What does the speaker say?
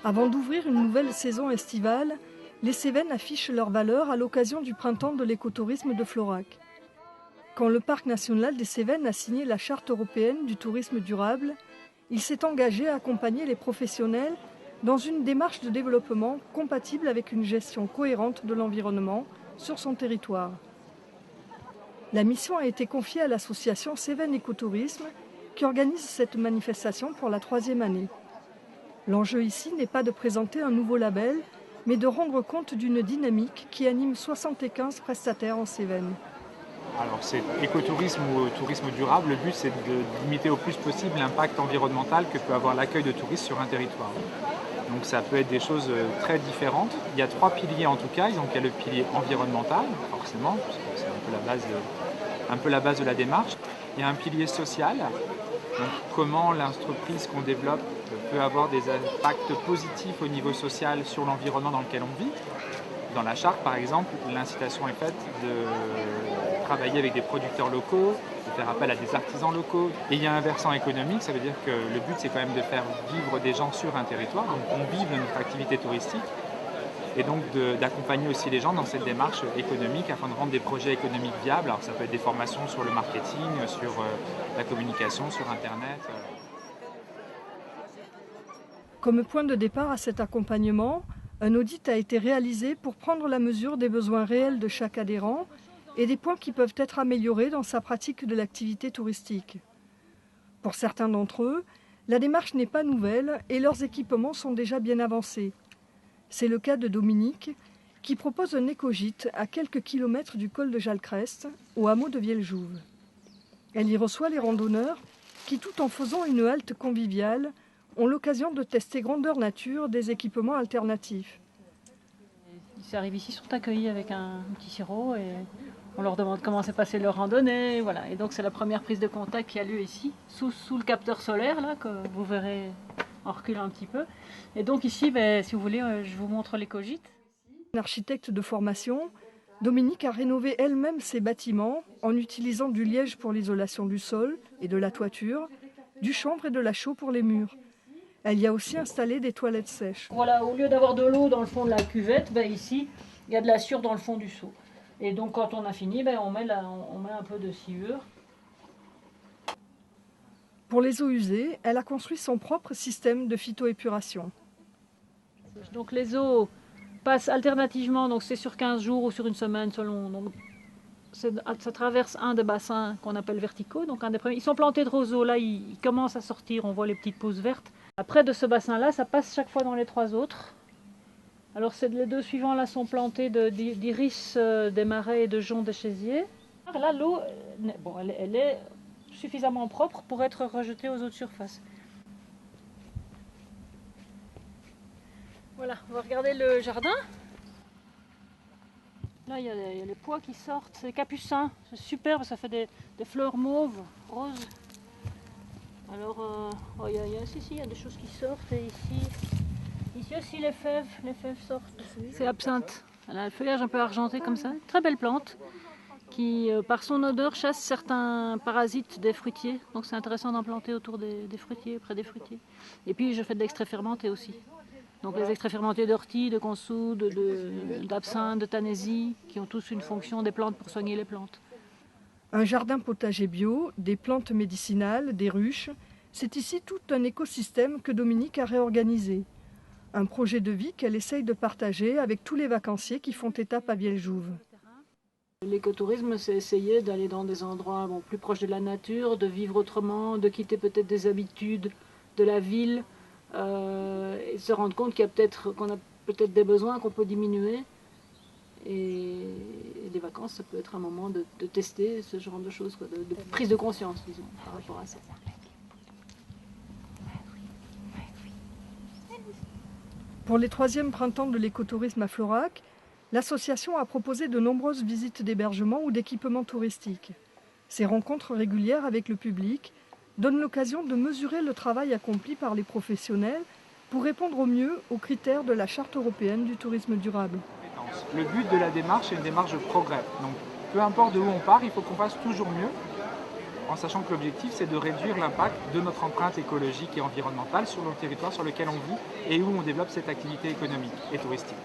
Avant d'ouvrir une nouvelle saison estivale, les Cévennes affichent leurs valeurs à l'occasion du printemps de l'écotourisme de Florac. Quand le Parc national des Cévennes a signé la Charte européenne du tourisme durable, il s'est engagé à accompagner les professionnels dans une démarche de développement compatible avec une gestion cohérente de l'environnement sur son territoire. La mission a été confiée à l'association Cévennes Écotourisme qui organise cette manifestation pour la 3e année. L'enjeu ici n'est pas de présenter un nouveau label, mais de rendre compte d'une dynamique qui anime 75 prestataires en Cévennes. Alors c'est écotourisme ou tourisme durable, le but c'est de limiter au plus possible l'impact environnemental que peut avoir l'accueil de touristes sur un territoire. Donc ça peut être des choses très différentes. Il y a 3 piliers en tout cas. Donc il y a le pilier environnemental, forcément, parce que c'est un peu la base de la démarche. Il y a un pilier social, donc comment l'entreprise qu'on développe peut avoir des impacts positifs au niveau social sur l'environnement dans lequel on vit. Dans la charte, par exemple, l'incitation est faite de travailler avec des producteurs locaux, de faire appel à des artisans locaux. Et il y a un versant économique, ça veut dire que le but, c'est quand même de faire vivre des gens sur un territoire, donc on vive de notre activité touristique, et donc d'accompagner aussi les gens dans cette démarche économique afin de rendre des projets économiques viables. Alors ça peut être des formations sur le marketing, sur la communication, sur Internet. Comme point de départ à cet accompagnement, un audit a été réalisé pour prendre la mesure des besoins réels de chaque adhérent et des points qui peuvent être améliorés dans sa pratique de l'activité touristique. Pour certains d'entre eux, la démarche n'est pas nouvelle et leurs équipements sont déjà bien avancés. C'est le cas de Dominique, qui propose un écogîte à quelques kilomètres du col de Jalcrest, au hameau de Vieljouve. Elle y reçoit les randonneurs qui, tout en faisant une halte conviviale, ont l'occasion de tester grandeur nature des équipements alternatifs. Ils arrivent ici, sont accueillis avec un petit sirop et on leur demande comment s'est passée leur randonnée. Voilà. Et donc c'est la première prise de contact qui a lieu ici, sous le capteur solaire, là, que vous verrez en reculant un petit peu. Et donc ici, si vous voulez, je vous montre l'écogîte. Architecte de formation, Dominique a rénové elle-même ses bâtiments en utilisant du liège pour l'isolation du sol et de la toiture, du chanvre et de la chaux pour les murs. Elle y a aussi installé des toilettes sèches. Voilà, au lieu d'avoir de l'eau dans le fond de la cuvette, ici, il y a de la sciure dans le fond du seau. Et donc quand on a fini, on met un peu de sciure. Pour les eaux usées, elle a construit son propre système de phytoépuration. Donc les eaux passent alternativement, donc c'est sur 15 jours ou sur une semaine selon. Donc ça traverse un des bassins qu'on appelle verticaux. Donc un des premiers. Ils sont plantés de roseaux, là ils commencent à sortir, on voit les petites pousses vertes. Après de ce bassin-là, ça passe chaque fois dans les 3 autres. Alors les 2 suivants là sont plantés d'iris des marais et de joncs des chesiers. Là l'eau, elle est suffisamment propre pour être rejetée aux eaux de surface. Voilà, on va regarder le jardin. Là il y a les pois qui sortent, c'est capucin, c'est super, ça fait des fleurs mauves, roses. Alors, il y a des choses qui sortent et ici aussi les fèves sortent. C'est absinthe, elle a le feuillage un peu argenté comme ça, très belle plante qui par son odeur chasse certains parasites des fruitiers, donc c'est intéressant d'en planter autour des fruitiers, près des fruitiers. Et puis je fais de l'extrait fermenté aussi, donc les extraits fermentés d'ortie, de consou, d'absinthe, de tanésie, qui ont tous une fonction des plantes pour soigner les plantes. Un jardin potager bio, des plantes médicinales, des ruches, c'est ici tout un écosystème que Dominique a réorganisé. Un projet de vie qu'elle essaye de partager avec tous les vacanciers qui font étape à Vieljouve. L'écotourisme, c'est essayer d'aller dans des endroits plus proches de la nature, de vivre autrement, de quitter peut-être des habitudes de la ville, et se rendre compte qu'on a peut-être des besoins qu'on peut diminuer. Et les vacances, ça peut être un moment de tester ce genre de choses, de prise de conscience, disons, par rapport à ça. Pour les 3e printemps de l'écotourisme à Florac, l'association a proposé de nombreuses visites d'hébergement ou d'équipements touristiques. Ces rencontres régulières avec le public donnent l'occasion de mesurer le travail accompli par les professionnels pour répondre au mieux aux critères de la Charte européenne du tourisme durable. Le but de la démarche est une démarche de progrès. Donc peu importe de où on part, il faut qu'on fasse toujours mieux. en sachant que l'objectif c'est de réduire l'impact de notre empreinte écologique et environnementale sur le territoire sur lequel on vit et où on développe cette activité économique et touristique.